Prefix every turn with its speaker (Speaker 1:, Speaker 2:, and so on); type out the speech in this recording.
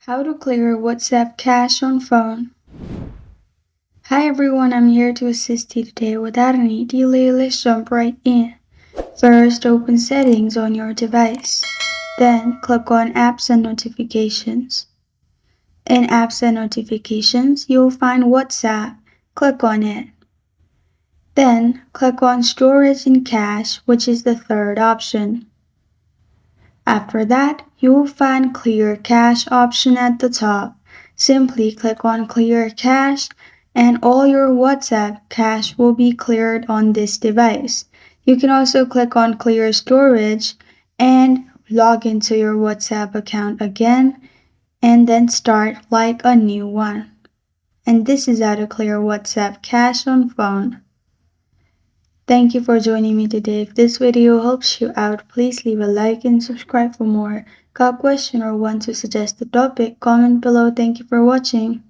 Speaker 1: How to clear WhatsApp cache on phone. Hi everyone, I'm here to assist you today. Without any delay, let's jump right in. First, open Settings on your device. Then, click on Apps and Notifications. In Apps and Notifications, you'll find WhatsApp. Click on it. Then, click on Storage and Cache, which is the third option. After that, you will find Clear Cache option at the top. Simply click on Clear Cache and all your WhatsApp cache will be cleared on this device. You can also click on Clear Storage and log into your WhatsApp account again and then start like a new one. And this is how to clear WhatsApp cache on phone. Thank you for joining me today. If this video helps you out, please leave a like and subscribe for more. Got a question or want to suggest a topic? Comment below. Thank you for watching.